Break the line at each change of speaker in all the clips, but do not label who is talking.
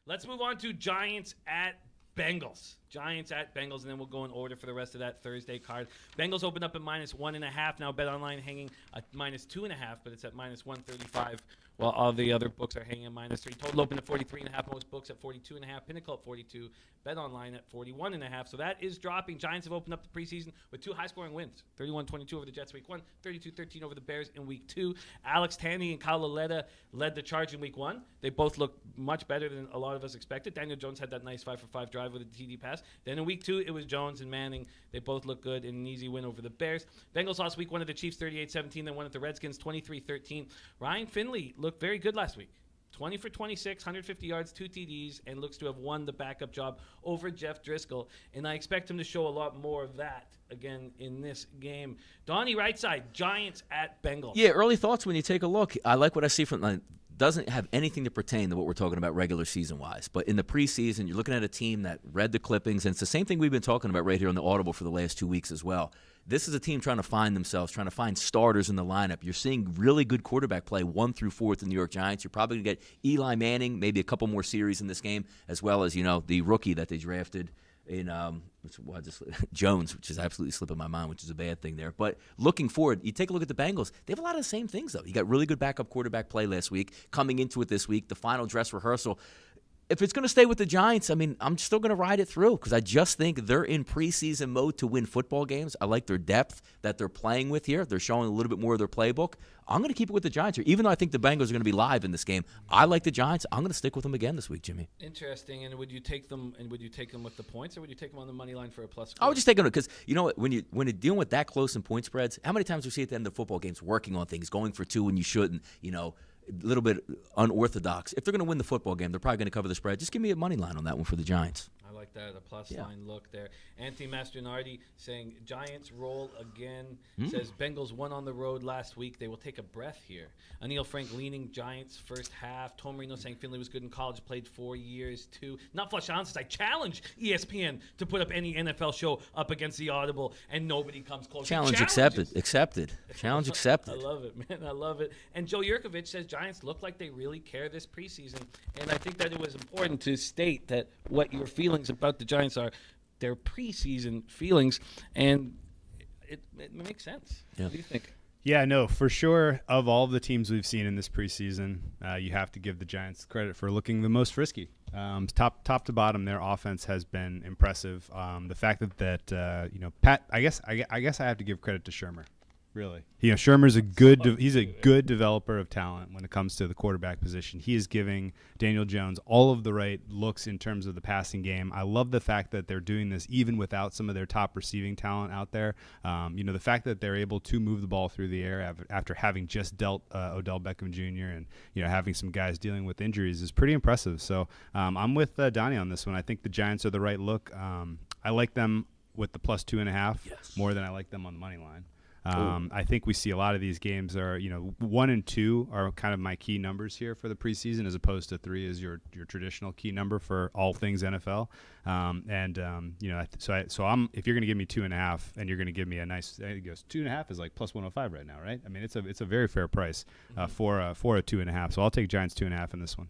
Let's move on to Giants at Bengals. Giants at Bengals, and then we'll go in order for the rest of that Thursday card. Bengals opened up at -1.5. Now BetOnline hanging at -2.5, but it's at -135. While all the other books are hanging at -3. Total open at 43.5. Most books at 42.5. Pinnacle at 42. BetOnline at 41.5. So that is dropping. Giants have opened up the preseason with 2 high-scoring wins: 31-22 over the Jets week 1, 32-13 over the Bears in week 2. Alex Tanny and Kyle Lauletta led the charge in week 1. They both looked much better than a lot of us expected. Daniel Jones had that nice 5-for-5 drive with a TD pass. Then in week 2, it was Jones and Manning. They both looked good in an easy win over the Bears. Bengals lost week 1 at the Chiefs 38-17, then won at the Redskins 23-13. Ryan Finley looked very good last week. 20 for 26, 150 yards, 2 TDs, and looks to have won the backup job over Jeff Driscoll. And I expect him to show a lot more of that again in this game. Donnie, RightSide, Giants at Bengals.
Yeah, early thoughts when you take a look. I like what I see from doesn't have anything to pertain to what we're talking about regular season-wise. But in the preseason, you're looking at a team that read the clippings, and it's the same thing we've been talking about right here on the Audible for the last 2 weeks as well. This is a team trying to find themselves, trying to find starters in the lineup. You're seeing really good quarterback play 1 through 4 with the New York Giants. You're probably going to get Eli Manning, maybe a couple more series in this game, as well as, the rookie that they drafted in Jones, which is absolutely slipping my mind, which is a bad thing there. But looking forward, you take a look at the Bengals. They have a lot of the same things, though. You got really good backup quarterback play last week. Coming into it this week, the final dress rehearsal. If it's going to stay with the Giants, I'm still going to ride it through because I just think they're in preseason mode to win football games. I like their depth that they're playing with here. They're showing a little bit more of their playbook. I'm going to keep it with the Giants here. Even though I think the Bengals are going to be live in this game, I like the Giants. I'm going to stick with them again this week, Jimmy.
Interesting. And would you take them with the points, or would you take them on the money line for a plus score?
I would just take them because when you're dealing with that close in point spreads, how many times do we see at the end of football games working on things, going for 2 when you shouldn't, a little bit unorthodox. If they're going to win the football game, they're probably going to cover the spread. Just give me a money line on that one for the Giants.
I like that, a plus line look there. Anthony Mastronardi saying Giants roll again. Says Bengals won on the road last week. They will take a breath here. Anil Frank leaning Giants first half. Tom Marino saying Finley was good in college, played 4 years too. Not Flush on says I challenge ESPN to put up any NFL show up against the Audible, and nobody comes close.
Challenge accepted. Challenge accepted.
I love it, man. I love it. And Joe Yurkovich says Giants look like they really care this preseason, and I think that it was important to state that what your feelings about the Giants are their preseason feelings, and it makes sense. Yeah. What do you think?
Yeah, no, for sure. Of all the teams we've seen in this preseason, you have to give the Giants credit for looking the most risky. Top to bottom, their offense has been impressive. The fact that Pat, I guess I have to give credit to Shermer. Really, Shermer's he's a good developer of talent when it comes to the quarterback position. He is giving Daniel Jones all of the right looks in terms of the passing game. I love the fact that they're doing this even without some of their top receiving talent out there. The fact that they're able to move the ball through the air after having just dealt Odell Beckham Jr. and having some guys dealing with injuries is pretty impressive. So I'm with Donnie on this one. I think the Giants are the right look. I like them with the plus 2.5 more than I like them on the money line. I think we see a lot of these games are, 1 and 2 are kind of my key numbers here for the preseason, as opposed to 3 is your traditional key number for all things NFL. So I'm if you're going to give me 2.5 and you're going to give me a nice, it goes 2.5 is like plus 105 right now, right? I mean, it's a very fair price for a 2.5. So I'll take Giants 2.5 in this one.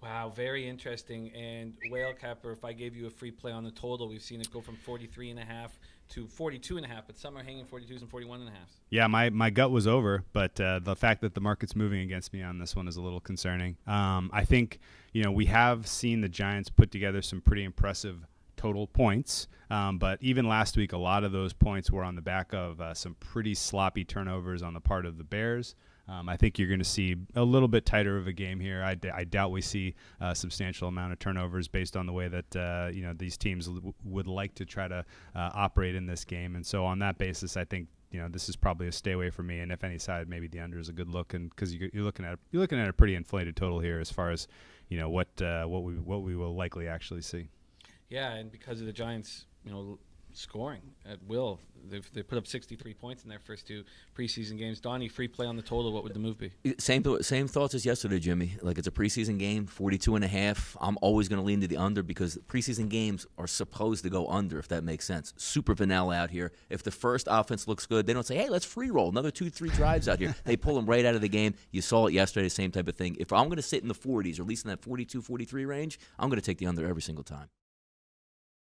Wow, very interesting. And Whale Capper, if I gave you a free play on the total, we've seen it go from 43.5 to 42.5, but some are hanging 42s and 41.5.
Yeah, my gut was over, but the fact that the market's moving against me on this one is a little concerning. I think we have seen the Giants put together some pretty impressive total points, but even last week, a lot of those points were on the back of some pretty sloppy turnovers on the part of the Bears. I think you're going to see a little bit tighter of a game here. I doubt we see a substantial amount of turnovers based on the way that these teams would like to try to operate in this game. And so on that basis, I think this is probably a stay away for me. And if any side, maybe the under is a good look, and because you're looking at a pretty inflated total here as far as what we will likely actually see.
Yeah, and because of the Giants, scoring at will. They put up 63 points in their first 2 preseason games. Donnie, free play on the total. What would the move be?
Same thoughts as yesterday, Jimmy. Like, it's a preseason game, 42.5. I'm always going to lean to the under because preseason games are supposed to go under, if that makes sense. Super vanilla out here. If the first offense looks good, they don't say, hey, let's free roll another 2-3 drives out here. They pull them right out of the game. You saw it yesterday, same type of thing. If I'm going to sit in the 40s, or at least in that 42, 43 range, I'm going to take the under every single time.